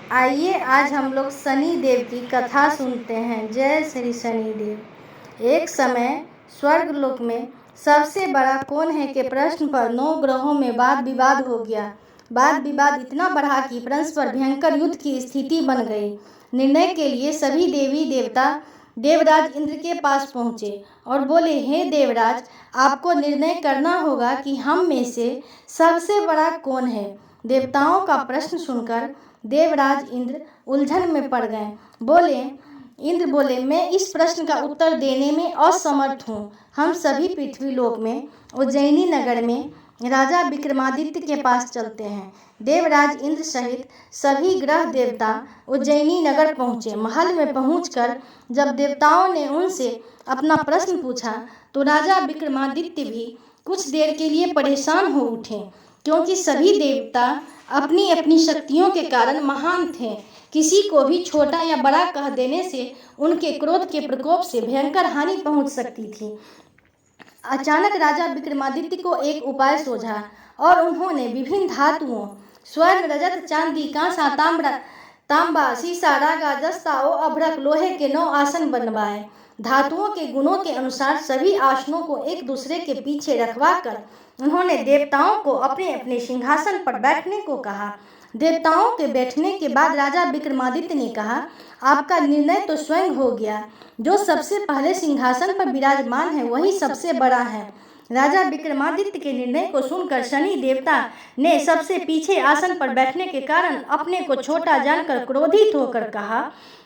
आइए आज हम लोग शनि देव की कथा सुनते हैं। जय श्री शनि देव। एक समय स्वर्ग लोक में सबसे बड़ा कौन है के प्रश्न पर 9 ग्रहों में वाद विवाद हो गया। वाद विवाद इतना बढ़ा कि परस्पर भयंकर युद्ध की स्थिति बन गई। निर्णय के लिए सभी देवी देवता देवराज इंद्र के पास पहुँचे और बोले, हे देवराज, आपको निर्णय करना होगा कि हम में से सबसे बड़ा कौन है। देवताओं का प्रश्न सुनकर देवराज इंद्र उलझन में पड़ गए। इंद्र बोले, मैं इस प्रश्न का उत्तर देने में असमर्थ हूँ। हम सभी पृथ्वी लोक में उज्जैनी नगर में राजा विक्रमादित्य के पास चलते हैं। देवराज इंद्र सहित सभी ग्रह देवता उज्जैनी नगर पहुँचे। महल में पहुँचकर जब देवताओं ने उनसे अपना प्रश्न पूछा तो राजा विक्रमादित्य भी कुछ देर के लिए परेशान हो उठे, क्योंकि सभी देवता अपनी अपनी शक्तियों के कारण महान थे। किसी को भी छोटा या बड़ा कह देने से उनके क्रोध के प्रकोप से भयंकर हानि पहुंच सकती थी। अचानक राजा विक्रमादित्य को एक उपाय सूझा और उन्होंने विभिन्न धातुओं स्वर्ण, रजत, चांदी, कांसा, तांबा, सीसा, रागा, जस्ता और अभ्रक लोहे के 9 आसन बनवाए। धातुओं के गुणों के अनुसार सभी आसनों को एक दूसरे के पीछे रखवाकर उन्होंने देवताओं को अपने अपने सिंहासन पर बैठने को कहा। देवताओं के बैठने के बाद राजा विक्रमादित्य ने कहा, आपका निर्णय तो स्वयं हो गया। जो सबसे पहले सिंहासन पर विराजमान है वही सबसे बड़ा है। राजा विक्रमादित्य के निर्णय को सुनकर शनि देवता ने सबसे पीछे आसन पर बैठने के कारण अपने को छोटा जानकर क्रोधित होकर कहा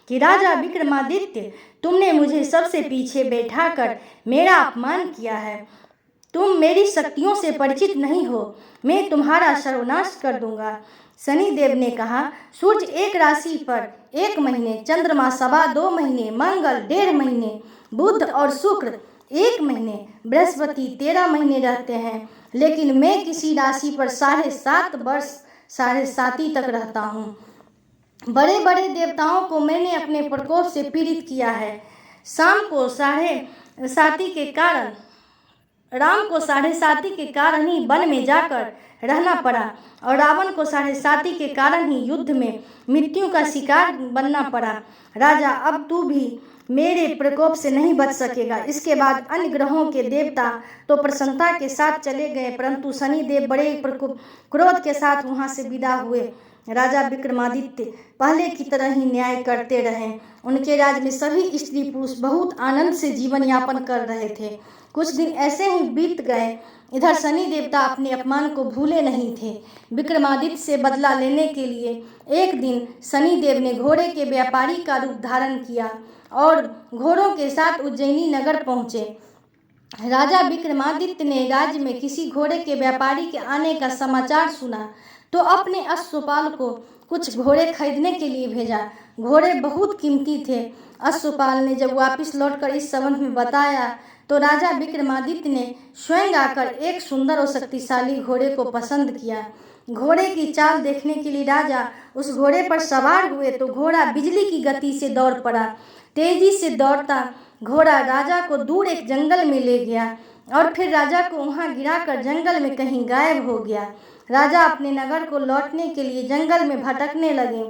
कि राजा विक्रमादित्य, तुमने मुझे सबसे पीछे बैठाकर मेरा अपमान किया है। तुम मेरी शक्तियों से परिचित नहीं हो। मैं तुम्हारा सर्वनाश कर दूंगा। शनि देव ने कहा, सूर्य एक राशि पर 1 महीने, चंद्रमा 2.25 महीने, मंगल 1.5 महीने, बुध और शुक्र 1 महीने, बृहस्पति 13 महीने रहते हैं, लेकिन मैं किसी राशि पर 7.5 वर्ष 7.5 तक रहता हूँ। बड़े बड़े देवताओं को मैंने अपने प्रकोप से पीड़ित किया है। राम को 7.5 के कारण ही वन में जाकर रहना पड़ा और रावण को 7.5 के कारण ही युद्ध में मृत्यु का शिकार बनना पड़ा। राजा, अब तू भी मेरे प्रकोप से नहीं बच सकेगा। इसके बाद अन्य ग्रहों के देवता तो प्रसन्नता के साथ चले गए, परंतु शनि देव बड़े क्रोध के साथ वहां से विदा हुए। राजा विक्रमादित्य पहले की तरह ही न्याय करते रहे। उनके राज्य में सभी स्त्री पुरुष बहुत आनंद से जीवन यापन कर रहे थे। कुछ दिन ऐसे ही बीत गए। इधर शनि देवता अपने अपमान को भूले नहीं थे। विक्रमादित्य से बदला लेने के लिए एक दिन शनि देव ने घोड़े के व्यापारी का रूप धारण किया और घोड़ों के साथ उज्जैनी नगर पहुँचे। राजा विक्रमादित्य ने राज्य में किसी घोड़े के व्यापारी के आने का समाचार सुना तो अपने अश्वपाल को कुछ घोड़े खरीदने के लिए भेजा। घोड़े बहुत कीमती थे। अश्वपाल ने जब वापस लौटकर इस संबंध में बताया तो राजा विक्रमादित्य ने स्वयं आकर एक सुंदर और शक्तिशाली घोड़े को पसंद किया। घोड़े की चाल देखने के लिए राजा उस घोड़े पर सवार हुए तो घोड़ा बिजली की गति से दौड़ पड़ा। तेजी से दौड़ता घोड़ा राजा को दूर एक जंगल में ले गया और फिर राजा को वहां गिराकर जंगल में कहीं गायब हो गया। राजा अपने नगर को लौटने के लिए जंगल में भटकने लगे,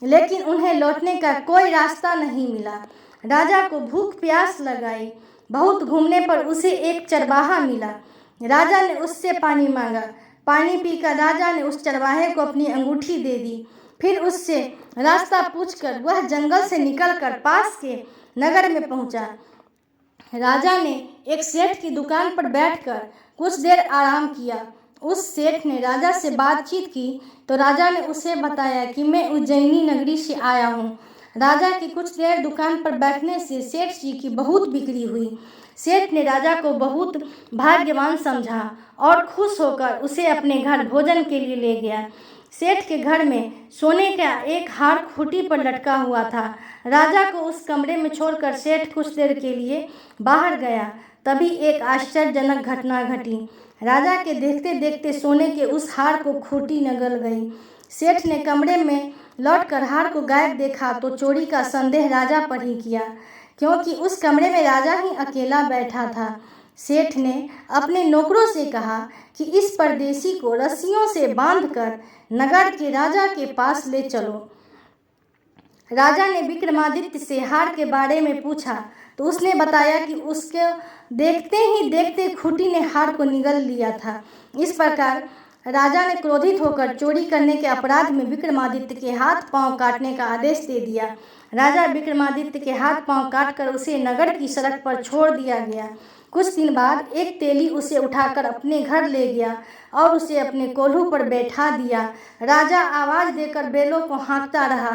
लेकिन उन्हें लौटने का कोई रास्ता नहीं मिला। राजा को भूख प्यास लगाई। बहुत घूमने पर उसे एक चरवाहा मिला। राजा ने उससे पानी मांगा। पानी पीकर राजा ने उस चरवाहे को अपनी अंगूठी दे दी। फिर उससे रास्ता पूछकर वह जंगल से निकलकर पास के नगर में पहुंचा। राजा ने एक सेठ की दुकान पर बैठकर कुछ देर आराम किया। उस सेठ ने राजा से बातचीत की तो राजा ने उसे बताया कि मैं उज्जैनी नगरी से आया हूँ। राजा की कुछ देर दुकान पर बैठने से सेठ जी की बहुत बिक्री हुई। सेठ ने राजा को बहुत भाग्यवान समझा और खुश होकर उसे अपने घर भोजन के लिए ले गया। सेठ के घर में सोने का एक हार खूंटी पर लटका हुआ था। राजा को उस कमरे में छोड़कर सेठ कुछ देर के लिए बाहर गया। तभी एक आश्चर्यजनक घटना घटी। राजा के देखते देखते सोने के उस हार को खूंटी निगल गई। सेठ ने कमरे में लौटकर हार को गायब देखा तो चोरी का संदेह राजा पर ही किया, क्योंकि उस कमरे में राजा ही अकेला बैठा था। सेठ ने अपने नौकरों से कहा कि इस परदेशी को रस्सियों से बांधकर नगर के राजा के पास ले चलो। राजा ने विक्रमादित्य से हार के बारे में पूछा तो उसने बताया कि उसके देखते ही देखते खूंटी ने हार को निगल लिया था। इस प्रकार राजा ने क्रोधित होकर चोरी करने के अपराध में विक्रमादित्य के हाथ पांव काटने का आदेश दे दिया। राजा विक्रमादित्य के हाथ पांव काटकर उसे नगर की सड़क पर छोड़ दिया गया। कुछ दिन बाद एक तेली उसे उठाकर अपने घर ले गया और उसे अपने कोल्हू पर बैठा दिया। राजा आवाज देकर बैलों को हाँकता रहा।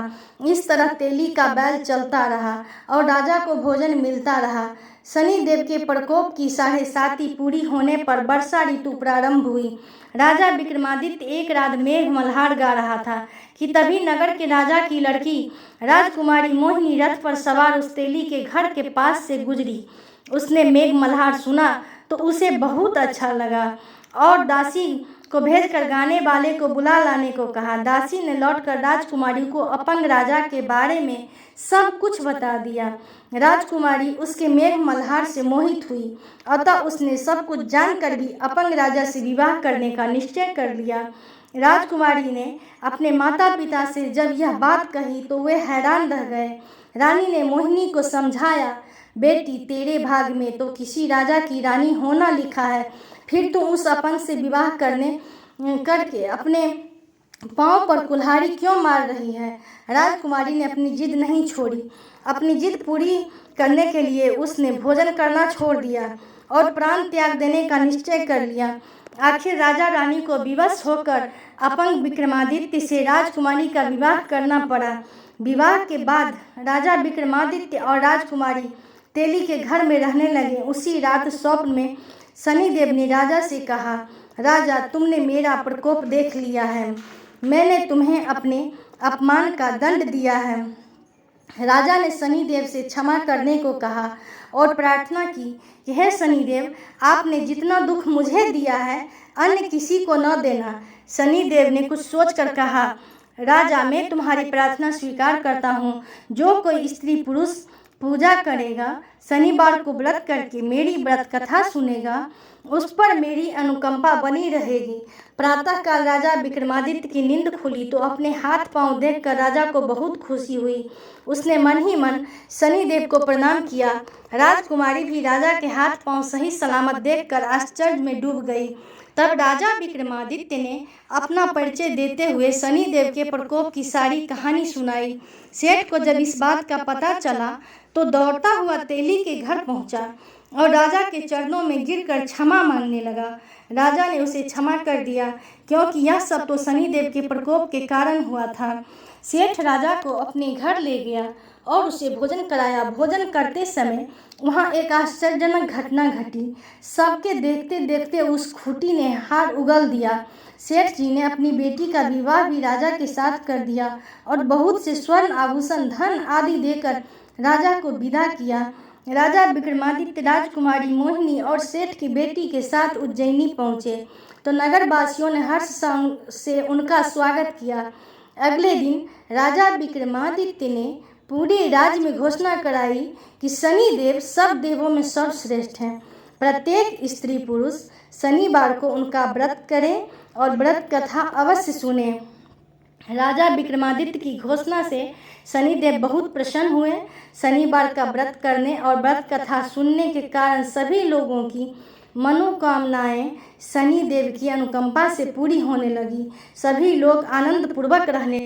इस तरह तेली का बैल चलता रहा और राजा को भोजन मिलता रहा। शनिदेव के प्रकोप की 7.5 पूरी होने पर वर्षा ऋतु प्रारंभ हुई। राजा विक्रमादित्य एक रात मेघ मल्हार गा रहा था कि तभी नगर के राजा की लड़की राजकुमारी मोहिनी रथ पर सवार उस तेली के घर के पास से गुजरी। उसने मेघ मल्हार सुना तो उसे बहुत अच्छा लगा और दासी को भेजकर गाने वाले को बुला लाने को कहा। दासी ने लौटकर राजकुमारी को अपंग राजा के बारे में सब कुछ बता दिया। राजकुमारी उसके मेघ मल्हार से मोहित हुई, अतः उसने सब कुछ जानकर भी अपंग राजा से विवाह करने का निश्चय कर लिया। राजकुमारी ने अपने माता पिता से जब यह बात कही तो वे हैरान रह गए। रानी ने मोहिनी को समझाया, बेटी तेरे भाग में तो किसी राजा की रानी होना लिखा है, फिर तुम उस अपंग से विवाह करके अपने पांव पर कुल्हाड़ी क्यों मार रही है। राजकुमारी ने अपनी जिद नहीं छोड़ी। अपनी जिद पूरी करने के लिए उसने भोजन करना छोड़ दिया और प्राण त्याग देने का निश्चय कर लिया। आखिर राजा रानी को विवश होकर अपंग विक्रमादित्य से राजकुमारी का विवाह करना पड़ा। विवाह के बाद राजा विक्रमादित्य और राजकुमारी तेली के घर में रहने लगे। उसी रात स्वप्न में शनिदेव ने राजा से कहा, राजा तुमने मेरा प्रकोप देख लिया है, मैंने तुम्हें अपने अपमान का दंड दिया है। राजा ने शनिदेव से क्षमा करने को कहा और प्रार्थना की कि हे शनिदेव, आपने जितना दुख मुझे दिया है अन्य किसी को न देना। शनिदेव ने कुछ सोचकर कहा, राजा मैं तुम्हारी प्रार्थना स्वीकार करता हूँ। जो कोई स्त्री पुरुष पूजा करेगा, शनिवार को व्रत करके मेरी व्रत कथा सुनेगा, उस पर मेरी अनुकंपा बनी रहेगी। प्रातःकाल राजा विक्रमादित्य की नींद खुली तो अपने हाथ पांव देखकर राजा को बहुत खुशी हुई। उसने मन ही मन शनिदेव को प्रणाम किया। राजकुमारी भी राजा के हाथ पांव सही सलामत देखकर आश्चर्य में डूब गई। तब राजा विक्रमादित्य ने अपना परिचय देते हुए शनिदेव के प्रकोप की सारी कहानी सुनाई। सेठ को जब इस बात का पता चला तो दौड़ता हुआ तेली के घर पहुंचा और राजा के चरणों में गिरकर क्षमा मांगने लगा। राजा ने उसे क्षमा कर दिया क्योंकि यह सब तो शनिदेव के प्रकोप के कारण हुआ था। सेठ राजा को अपने घर ले गया और उसे भोजन कराया। भोजन करते समय वहाँ एक आश्चर्यजनक घटना घटी। सबके देखते देखते उस खूंटी ने हार उगल दिया। सेठ जी ने अपनी बेटी का विवाह भी राजा के साथ कर दिया और बहुत से स्वर्ण आभूषण धन आदि देकर राजा को विदा किया। राजा विक्रमादित्य राजकुमारी मोहिनी और सेठ की बेटी के साथ उज्जैनी पहुँचे तो नगरवासियों ने हर्ष से उनका स्वागत किया। अगले दिन राजा विक्रमादित्य ने पूरे राज्य में घोषणा कराई कि शनिदेव सब देवों में सर्वश्रेष्ठ हैं। प्रत्येक स्त्री पुरुष शनिवार को उनका व्रत करें और व्रत कथा अवश्य सुने। राजा विक्रमादित्य की घोषणा से शनिदेव बहुत प्रसन्न हुए। शनिवार का व्रत करने और व्रत कथा सुनने के कारण सभी लोगों की मनोकामनाएं शनिदेव की अनुकंपा से पूरी होने लगी। सभी लोग आनंद पूर्वक रहने